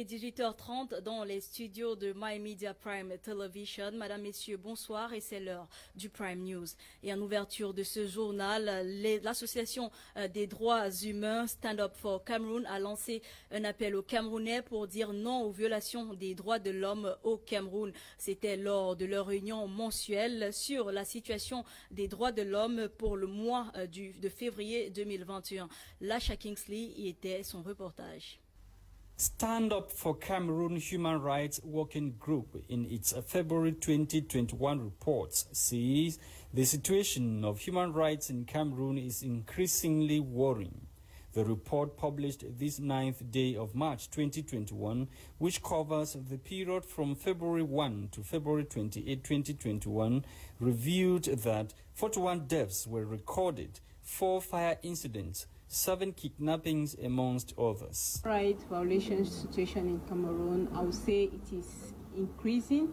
est 18h30 dans les studios de My Media Prime Television. Madame, Messieurs, bonsoir et c'est l'heure du Prime News. Et en ouverture de ce journal, l'association des droits humains Stand Up for Cameroon a lancé un appel aux Camerounais pour dire non aux violations des droits de l'homme au Cameroun. C'était lors de leur réunion mensuelle sur la situation des droits de l'homme pour le mois de février 2021. Lasha Kingsley y était son reportage. Stand Up for Cameroon Human Rights Working Group, in its February 2021 report, says the situation of human rights in Cameroon is increasingly worrying. The report, published this 9th day of March 2021, which covers the period from February 1 to February 28, 2021, revealed that 41 deaths were recorded, 4 fire incidents, 7 kidnappings amongst others. Right violation situation in Cameroon, I would say it is increasing.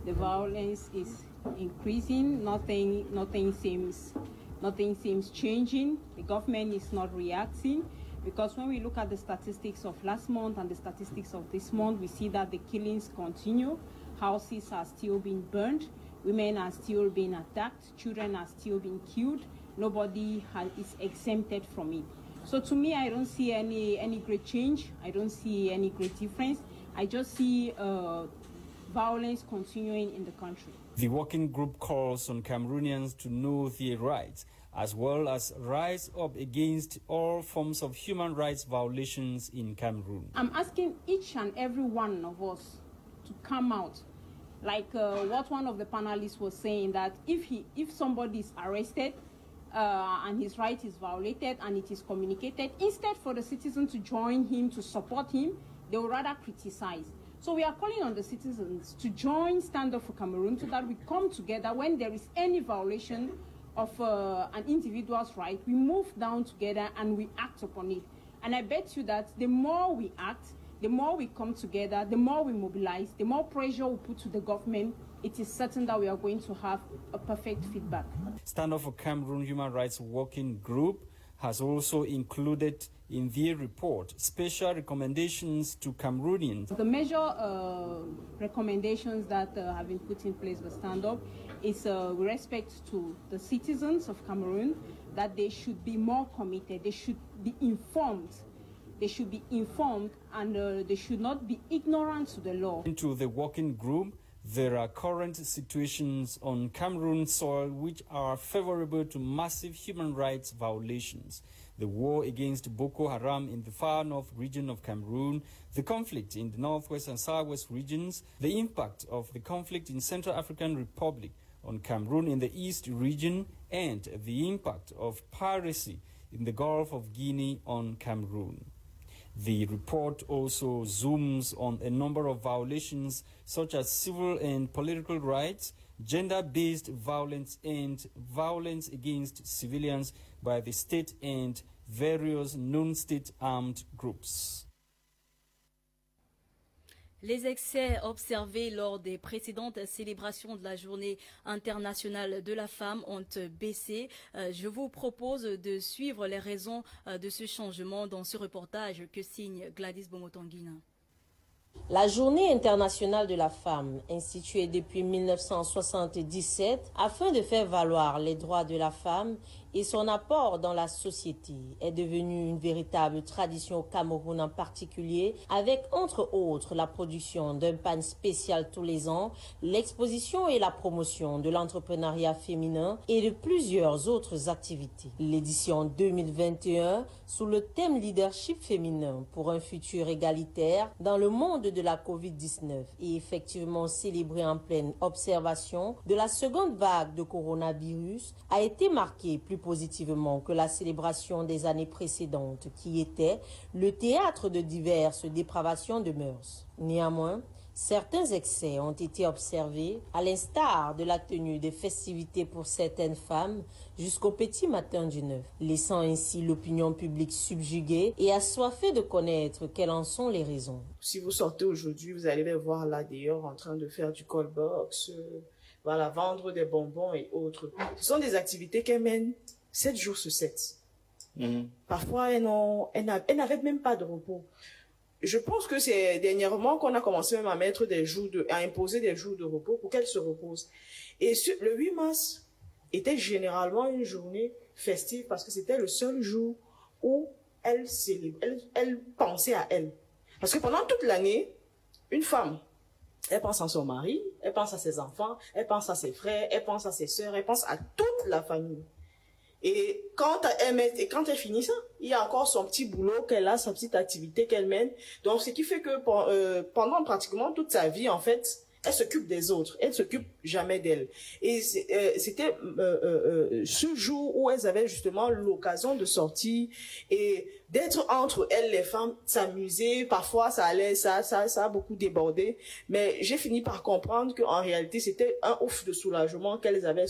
The violence is increasing. Nothing seems changing. The government is not reacting, because when we look at the statistics of last month and the statistics of this month, we see that the killings continue. Houses are still being burned. Women are still being attacked. Children are still being killed. Nobody is exempted from it. So to me, I don't see any great change. I don't see any great difference. I just see violence continuing in the country. The working group calls on Cameroonians to know their rights, as well as rise up against all forms of human rights violations in Cameroon. I'm asking each and every one of us to come out. Like what one of the panelists was saying, that if somebody is arrested, and his right is violated and it is communicated, instead for the citizen to join him, to support him, they will rather criticize. So we are calling on the citizens to join Stand Up for Cameroon, so that we come together when there is any violation of an individual's right. We move down together and we act upon it. And I bet you that the more we act, the more we come together, the more we mobilize, the more pressure we put to the government, it is certain that we are going to have a perfect feedback. Stand Up for Cameroon Human Rights Working Group has also included in their report special recommendations to Cameroonians. The major recommendations that have been put in place by Stand Up is with respect to the citizens of Cameroon, that they should be more committed, they should be informed. They should be informed, and they should not be ignorant to the law. Into the working group, there are current situations on Cameroon soil which are favorable to massive human rights violations. The war against Boko Haram in the far north region of Cameroon, the conflict in the northwest and southwest regions, the impact of the conflict in Central African Republic on Cameroon in the east region, and the impact of piracy in the Gulf of Guinea on Cameroon. The report also zooms on a number of violations such as civil and political rights, gender-based violence, and violence against civilians by the state and various non-state armed groups. Les excès observés lors des précédentes célébrations de la Journée internationale de la femme ont baissé. Je vous propose de suivre les raisons de ce changement dans ce reportage que signe Gladys Bomotanguina. La Journée internationale de la femme, instituée depuis 1977 afin de faire valoir les droits de la femme et son apport dans la société, est devenue une véritable tradition au Cameroun en particulier, avec entre autres la production d'un pan spécial tous les ans, l'exposition et la promotion de l'entrepreneuriat féminin et de plusieurs autres activités. L'édition 2021, sous le thème Leadership féminin pour un futur égalitaire dans le monde de la COVID-19, est effectivement célébrée en pleine observation de la seconde vague de coronavirus, a été marquée plus positivement que la célébration des années précédentes qui était le théâtre de diverses dépravations de mœurs. Néanmoins, certains excès ont été observés, à l'instar de la tenue des festivités pour certaines femmes jusqu'au petit matin du 9, laissant ainsi l'opinion publique subjuguée et assoiffée de connaître quelles en sont les raisons. Si vous sortez aujourd'hui, vous allez les voir là d'ailleurs en train de faire du call box, voilà, vendre des bonbons et autres. Ce sont des activités qu'elles mènent 7 jours sur 7. Parfois, elles n'avaient même pas de repos. je pense que c'est dernièrement qu'on a commencé même à mettre à imposer des jours de repos pour qu'elle se repose. Et le 8 mars était généralement une journée festive parce que c'était le seul jour où elle pensait à elle. Parce que pendant toute l'année, une femme, elle pense à son mari, elle pense à ses enfants, elle pense à ses frères, elle pense à ses sœurs, elle pense à toute la famille. Et quand elle finit ça, il y a encore son petit boulot qu'elle a, sa petite activité qu'elle mène. Donc, ce qui fait que pendant pratiquement toute sa vie, en fait, elle s'occupe des autres. Elle s'occupe jamais d'elle. Et c'était ce jour où elles avaient justement l'occasion de sortir et d'être entre elles, les femmes, s'amuser. Parfois, ça a beaucoup débordé. Mais j'ai fini par comprendre qu'en réalité, c'était un ouf de soulagement qu'elles avaient.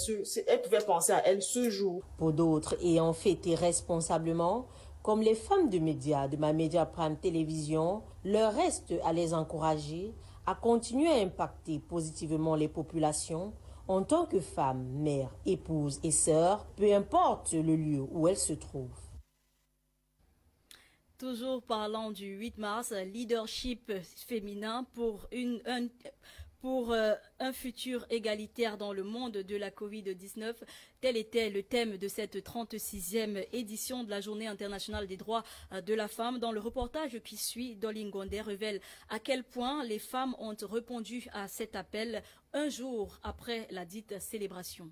Elles pouvaient penser à elles ce jour. Pour d'autres, ayant fêté responsablement, comme les femmes de médias de My Media Prime Télévision, leur reste à les encourager à continuer à impacter positivement les populations en tant que femmes, mères, épouses et sœurs, peu importe le lieu où elles se trouvent. Toujours parlant du 8 mars, leadership féminin pour un futur égalitaire dans le monde de la Covid-19. Tel était le thème de cette 36e édition de la Journée internationale des droits de la femme. Dans le reportage qui suit, Dolly Ngondé révèle à quel point les femmes ont répondu à cet appel un jour après la dite célébration.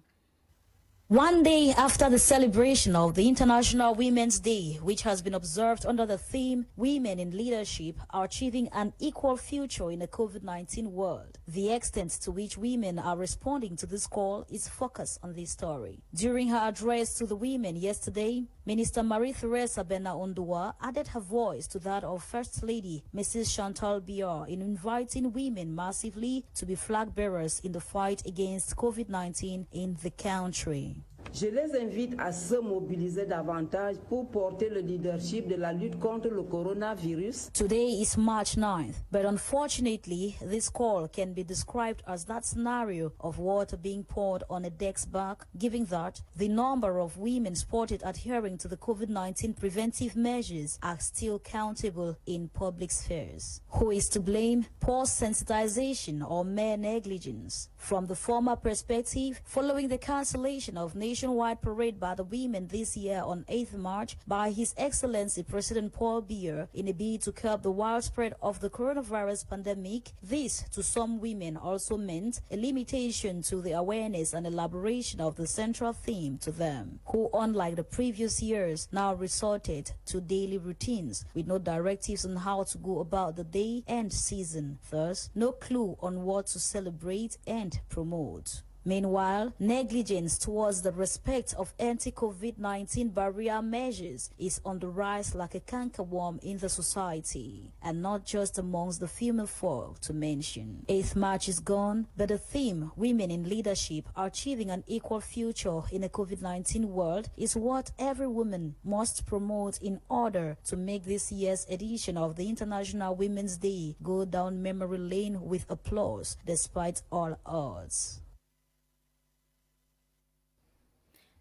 One day after the celebration of the International Women's Day, which has been observed under the theme Women in Leadership are Achieving an Equal Future in a COVID-19 World, the extent to which women are responding to this call is focused on this story. During her address to the women yesterday, Minister Marie-Therese Abena-Ondua added her voice to that of First Lady Mrs. Chantal Biar in inviting women massively to be flag bearers in the fight against COVID-19 in the country. Je les invite à se mobiliser davantage pour porter le leadership de la lutte contre le coronavirus. Today is March 9th, but unfortunately, this call can be described as that scenario of water being poured on a deck's back, given that the number of women spotted adhering to the COVID-19 preventive measures are still countable in public spheres. Who is to blame? Poor sensitization or mere negligence? From the former perspective, following the cancellation of nationwide parade by the women this year on 8th March by His Excellency President Paul Biya in a bid to curb the widespread of the coronavirus pandemic, this to some women also meant a limitation to the awareness and elaboration of the central theme to them, who unlike the previous years now resorted to daily routines with no directives on how to go about the day and season, thus no clue on what to celebrate and promote. Meanwhile, negligence towards the respect of anti-COVID-19 barrier measures is on the rise like a cankerworm in the society, and not just amongst the female folk to mention. 8th March is gone, but the theme, Women in Leadership are Achieving an Equal Future in a COVID-19 World, is what every woman must promote in order to make this year's edition of the International Women's Day go down memory lane with applause despite all odds.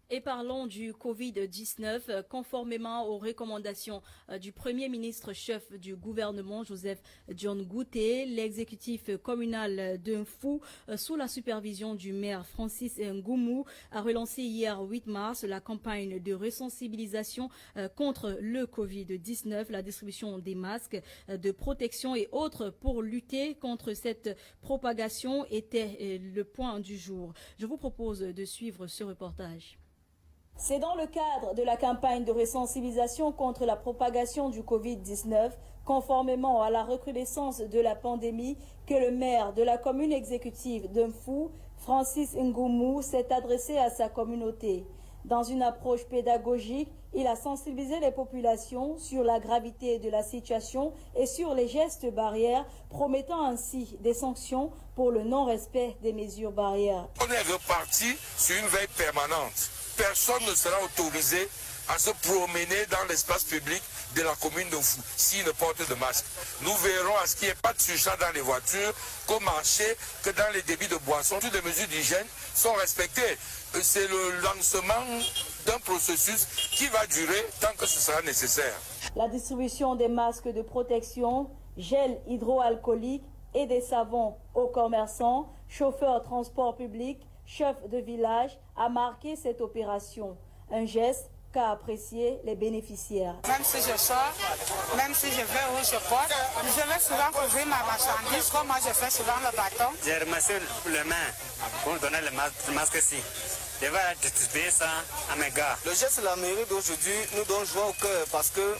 Et parlons du Covid-19, conformément aux recommandations du Premier ministre chef du gouvernement, Joseph John Gouté, l'exécutif communal d'Unfu, sous la supervision du maire Francis Ngoumou, a relancé hier 8 mars la campagne de resensibilisation contre le Covid-19, la distribution des masques de protection et autres pour lutter contre cette propagation était le point du jour. Je vous propose de suivre ce reportage. C'est dans le cadre de la campagne de resensibilisation contre la propagation du Covid-19, conformément à la recrudescence de la pandémie, que le maire de la commune exécutive d'Unfu, Francis Ngoumou, s'est adressé à sa communauté. Dans une approche pédagogique, il a sensibilisé les populations sur la gravité de la situation et sur les gestes barrières, promettant ainsi des sanctions pour le non-respect des mesures barrières. On est reparti sur une veille permanente. Personne ne sera autorisé à se promener dans l'espace public de la commune d'Unfu s'il ne porte de masque. Nous verrons à ce qu'il n'y ait pas de surcharge dans les voitures, qu'au marché, que dans les débits de boissons. Toutes les mesures d'hygiène sont respectées. C'est le lancement d'un processus qui va durer tant que ce sera nécessaire. La distribution des masques de protection gel hydroalcoolique et des savons aux commerçants, chauffeurs transport public, chefs de village a marqué cette opération. Un geste qu'a apprécié les bénéficiaires. Même si je sors, même si je vais où je porte, je vais souvent couvrir ma marchandise comme moi je fais souvent le bâton. J'ai ramassé le main pour donner le masque-ci. Je vais distribuer ça à mes gars. Le geste de la mairie d'aujourd'hui nous donne joie au cœur parce que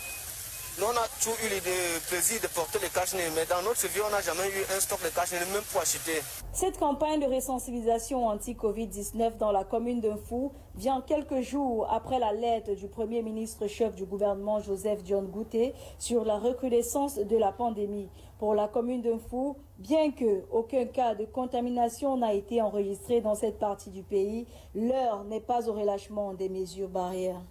nous, on a toujours eu le plaisir de porter les cache-nez, mais dans notre vie, on n'a jamais eu un stock de cache-nez, même pour acheter. Cette campagne de resensibilisation anti-Covid-19 dans la commune d'Unfou vient quelques jours après la lettre du Premier ministre chef du gouvernement Joseph Dione Gouté sur la recrudescence de la pandémie. Pour la commune d'Unfou, bien que aucun cas de contamination n'a été enregistré dans cette partie du pays, l'heure n'est pas au relâchement des mesures barrières.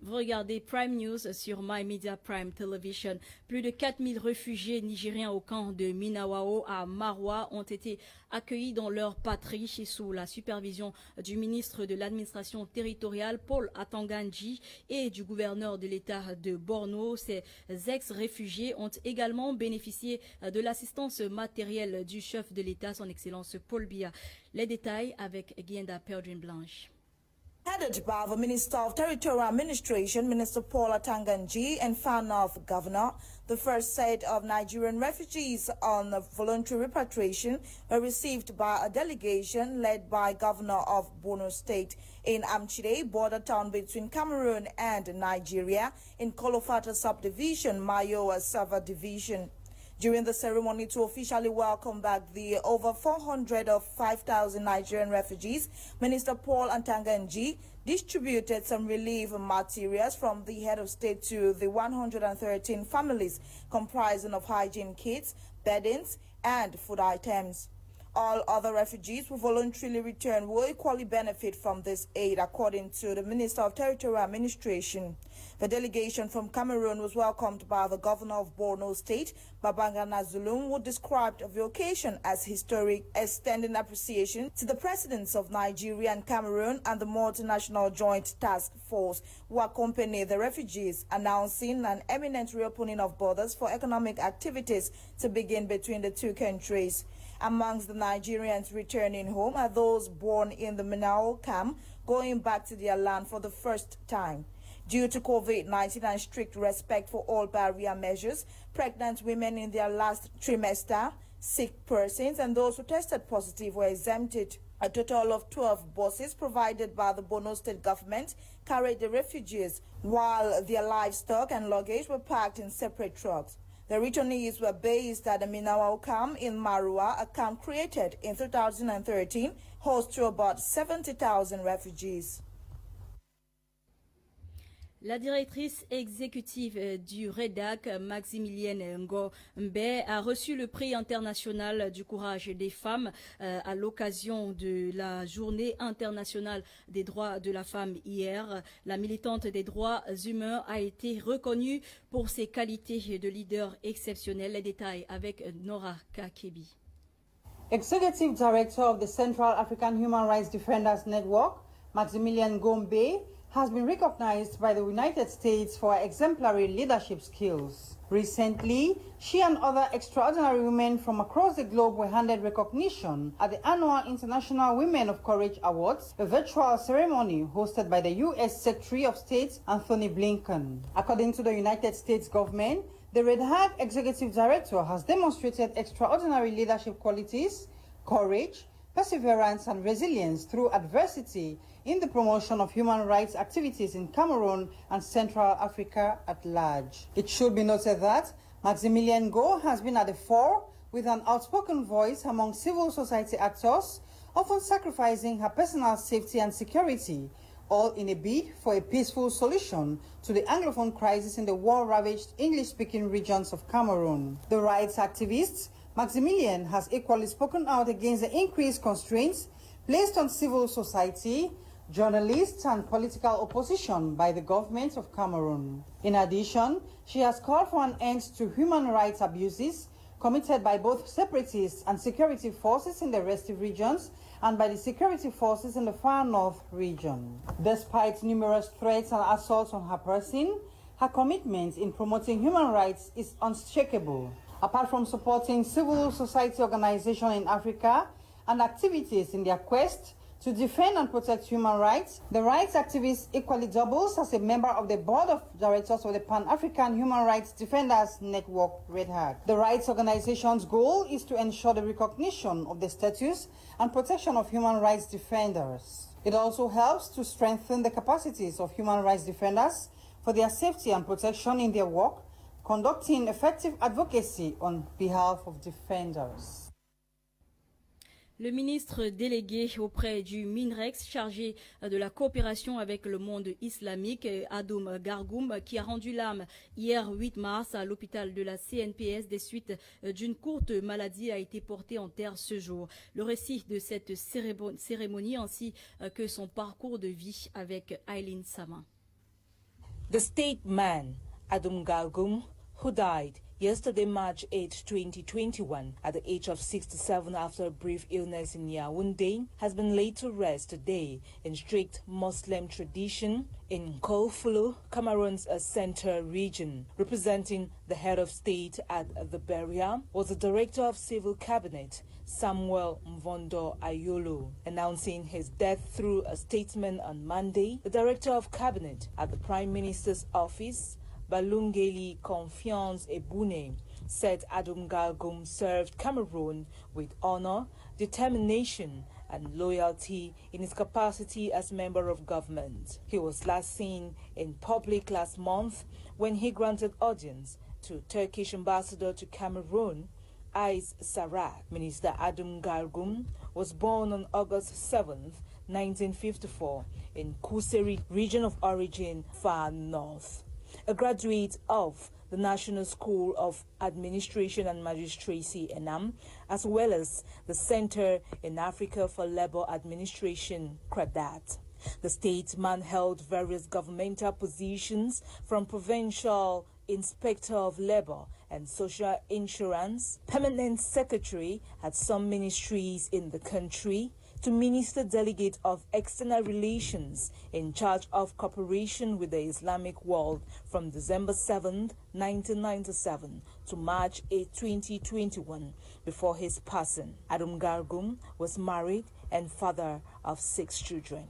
Vous regardez Prime News sur My Media Prime Television. Plus de 4000 réfugiés nigériens au camp de Minawao à Maroua ont été accueillis dans leur patrie sous la supervision du ministre de l'administration territoriale Paul Atanganji et du gouverneur de l'État de Borno. Ces ex-réfugiés ont également bénéficié de l'assistance matérielle du chef de l'État, son Excellence Paul Biya. Les détails avec Guienda Perdrine Blanche. Headed by the Minister of Territorial Administration, Minister Paul Atanganji, and Fanoff Governor, the first set of Nigerian refugees on voluntary repatriation were received by a delegation led by Governor of Borno State in Amchide, border town between Cameroon and Nigeria, in Kolofata Subdivision, Mayowa Sava Division. During the ceremony to officially welcome back the over 400 of 5,000 Nigerian refugees, Minister Paul Atanganji distributed some relief materials from the head of state to the 113 families, comprising of hygiene kits, beddings, and food items. All other refugees who voluntarily return will equally benefit from this aid, according to the Minister of Territorial Administration. The delegation from Cameroon was welcomed by the governor of Borno State, Babangana Zulum, who described the occasion as historic, extending appreciation to the presidents of Nigeria and Cameroon and the multinational joint task force who accompanied the refugees, announcing an imminent reopening of borders for economic activities to begin between the two countries. Amongst the Nigerians returning home are those born in the Minao camp, going back to their land for the first time. Due to COVID-19 and strict respect for all barrier measures, pregnant women in their last trimester, sick persons, and those who tested positive were exempted. A total of 12 buses provided by the Borno State government carried the refugees, while their livestock and luggage were packed in separate trucks. The returnees were based at the Minawao camp in Marua, a camp created in 2013, host to about 70,000 refugees. La directrice exécutive du REDAC, Maximilienne Ngombe, a reçu le prix international du courage des femmes à l'occasion de la journée internationale des droits de la femme hier. La militante des droits humains a été reconnue pour ses qualités de leader exceptionnelle. Les détails avec Nora Kakebi. Executive Director of the Central African Human Rights Defenders Network, Maximilienne Ngombe, has been recognized by the United States for her exemplary leadership skills. Recently, she and other extraordinary women from across the globe were handed recognition at the annual International Women of Courage Awards, a virtual ceremony hosted by the U.S. Secretary of State Anthony Blinken. According to the United States government, the REDHAC Executive Director has demonstrated extraordinary leadership qualities, courage, perseverance and resilience through adversity in the promotion of human rights activities in Cameroon and Central Africa at large. It should be noted that Maximilienne Ngombe has been at the fore with an outspoken voice among civil society actors, often sacrificing her personal safety and security, all in a bid for a peaceful solution to the Anglophone crisis in the war-ravaged English-speaking regions of Cameroon. The rights activists Maximilienne has equally spoken out against the increased constraints placed on civil society, journalists and political opposition by the government of Cameroon. In addition, she has called for an end to human rights abuses committed by both separatists and security forces in the restive regions and by the security forces in the far north region. Despite numerous threats and assaults on her person, her commitment in promoting human rights is unshakable. Apart from supporting civil society organizations in Africa and activities in their quest to defend and protect human rights, the rights activist equally doubles as a member of the board of directors of the Pan-African Human Rights Defenders Network, REDHAG. The rights organization's goal is to ensure the recognition of the status and protection of human rights defenders. It also helps to strengthen the capacities of human rights defenders for their safety and protection in their work, conducting effective advocacy on behalf of defenders. Le ministre délégué auprès du MINREX chargé de la coopération avec le monde islamique, Adoum Gargoum, qui a rendu l'âme hier 8 mars à l'hôpital de la CNPS des suites d'une courte maladie, a été porté en terre ce jour. Le récit de cette cérémonie ainsi que son parcours de vie avec Aileen Sama. The statesman, Adoum Gargoum, who died yesterday, March 8, 2021, at the age of 67 after a brief illness in Yaoundé, has been laid to rest today in strict Muslim tradition in Kolfulu, Cameroon's central region. Representing the head of state at the burial was the Director of Civil Cabinet, Samuel Mvondo Ayolo. Announcing his death through a statement on Monday, the Director of Cabinet at the Prime Minister's office, Balungeli Confiance Ebune, said Adoum Gargoum served Cameroon with honor, determination, and loyalty in his capacity as member of government. He was last seen in public last month when he granted audience to Turkish ambassador to Cameroon, Ais Sarak. Minister Adoum Gargoum was born on August 7, 1954, in Kuseri, region of origin, far north. A graduate of the National School of Administration and Magistracy, ENAM, as well as the Center in Africa for Labor Administration, CRADAT. The statesman held various governmental positions from provincial inspector of labor and social insurance, permanent secretary at some ministries in the country, to Minister Delegate of External Relations in charge of cooperation with the Islamic world from December 7, 1997 to March 8, 2021, before his passing. Adoum Gargoum was married and father of 6 children.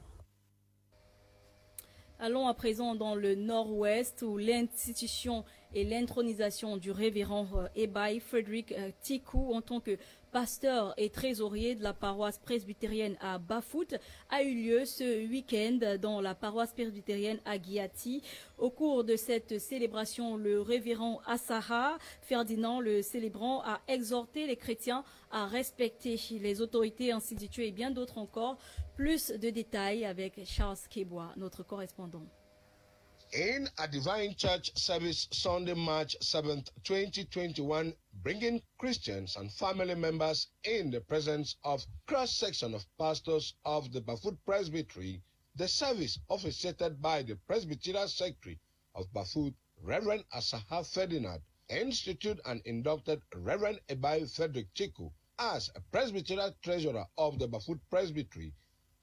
Allons à présent dans le nord-ouest où l'institution et l'intronisation du révérend Ebai Frederick Tiku en tant que pasteur et trésorier de la paroisse presbytérienne à Bafut a eu lieu ce week-end dans la paroisse presbytérienne à Guiati. Au cours de cette célébration, le révérend Assaha Ferdinand, le célébrant, a exhorté les chrétiens à respecter les autorités instituées et bien d'autres encore. Plus de détails avec Charles Kebois, notre correspondant. In a Divine Church service Sunday, March 7th, 2021, bringing Christians and family members in the presence of cross-section of pastors of the Bafut Presbytery, the service officiated by the Presbyterian Secretary of Bafut, Reverend Asaha Ferdinand, instituted and inducted Reverend Ebai Frederick Chiku as a Presbyterian Treasurer of the Bafut Presbytery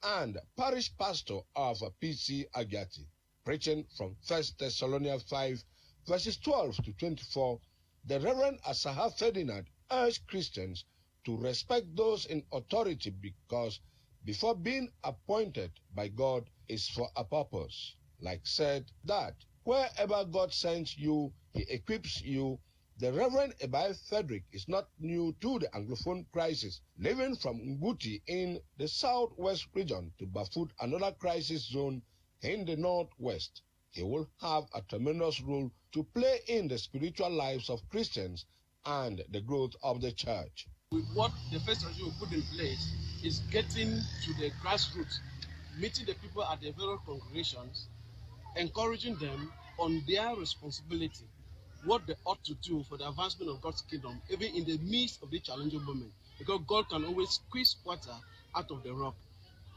and Parish Pastor of PC Agati. Preaching from 1 Thessalonians 5, verses 12 to 24, the Reverend Asaha Ferdinand urged Christians to respect those in authority because before being appointed by God is for a purpose. Like said that wherever God sends you, he equips you. The Reverend Ebai Frederick is not new to the Anglophone crisis, living from Nguti in the southwest region to Bafut, another crisis zone in the northwest. He will have a tremendous role to play in the spiritual lives of Christians and the growth of the church. With what the first regime will put in place is getting to the grassroots, meeting the people at the various congregations, encouraging them on their responsibility, what they ought to do for the advancement of God's kingdom, even in the midst of the challenging moment, because God can always squeeze water out of the rock.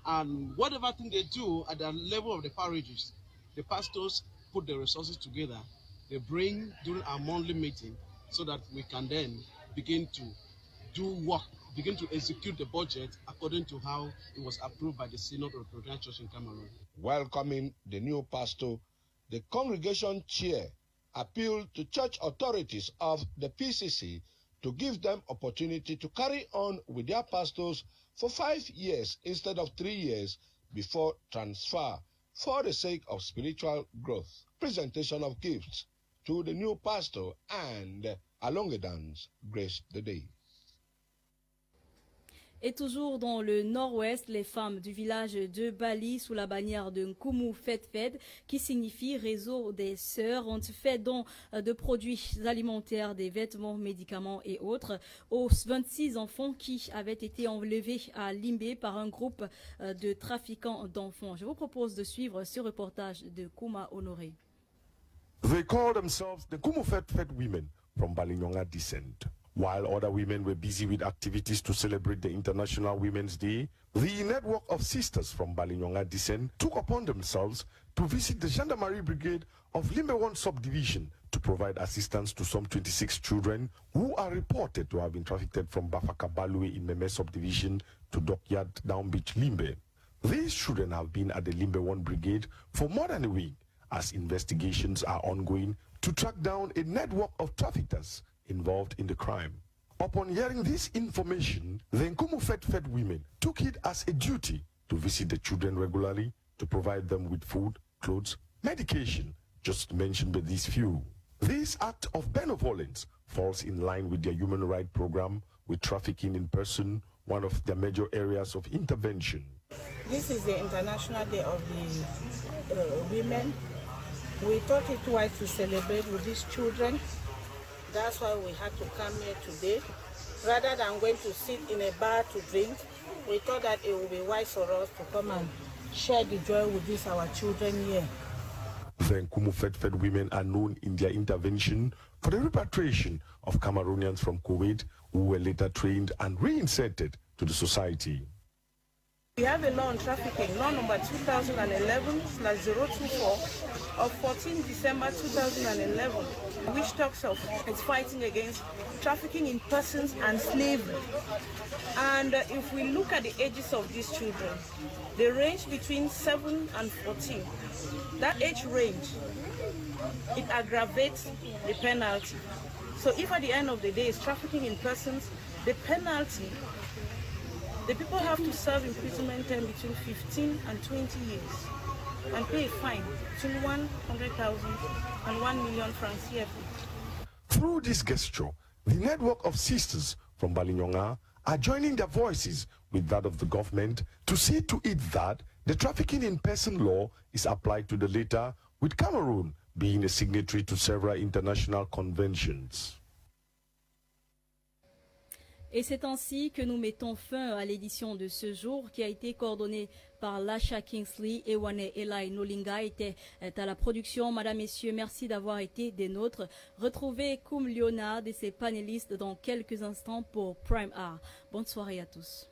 And whatever thing they do at the level of the parishes, the pastors put the resources together. They bring during our monthly meeting so that we can then begin to do work, begin to execute the budget according to how it was approved by the Synod of the Presbyterian Church in Cameroon. Welcoming the new pastor, the congregation chair appealed to church authorities of the PCC to give them opportunity to carry on with their pastors for 5 years instead of 3 years before transfer for the sake of spiritual growth, presentation of gifts to the new pastor, and a long dance graced the day. Et toujours dans le nord-ouest, les femmes du village de Bali, sous la bannière de Nkumu Fed, qui signifie réseau des sœurs, ont fait don de produits alimentaires, des vêtements, médicaments et autres aux 26 enfants qui avaient été enlevés à Limbe par un groupe de trafiquants d'enfants. Je vous propose de suivre ce reportage de Kuma Honoré. They call themselves the Nkumu Fed women from Balinyonga descent. While other women were busy with activities to celebrate the International Women's Day, the network of sisters from Balinyonga descent took upon themselves to visit the Gendarmerie Brigade of Limbe 1 subdivision to provide assistance to some 26 children who are reported to have been trafficked from Bafaka Balue in Meme subdivision to Dockyard Down Beach, Limbe. These children have been at the Limbe 1 Brigade for more than a week as investigations are ongoing to track down a network of traffickers involved in the crime. Upon hearing this information, the Nkumu Fed women took it as a duty to visit the children regularly to provide them with food, clothes, medication, just to mention but these few. This act of benevolence falls in line with their human rights program, with trafficking in person one of their major areas of intervention. This is the International Day of the Women. We thought it wise to celebrate with these children. That's why we had to come here today. Rather than going to sit in a bar to drink, we thought that it would be wise for us to come and share the joy with these our children here. The Nkumu Fed women are known in their intervention for the repatriation of Cameroonians from Kuwait who were later trained and reinserted to the society. We have a law on trafficking, law number 2011/024 of 14 December 2011, which talks of its fighting against trafficking in persons and slavery. And if we look at the ages of these children, they range between 7 and 14. That age range, it aggravates the penalty. So if at the end of the day it's trafficking in persons, the penalty, the people have to serve imprisonment term between 15 and 20 years and pay a fine between 100,000 and 1 million francs CFA. Through this gesture, the network of sisters from Balinyonga are joining their voices with that of the government to see to it that the trafficking in person law is applied to the latter, with Cameroon being a signatory to several international conventions. Et c'est ainsi que nous mettons fin à l'édition de ce jour qui a été coordonnée par Lasha Kingsley et Wane Eli Nolinga était à la production. Madame, Messieurs, merci d'avoir été des nôtres. Retrouvez Koum Leonard et ses panélistes dans quelques instants pour Prime Art. Bonne soirée à tous.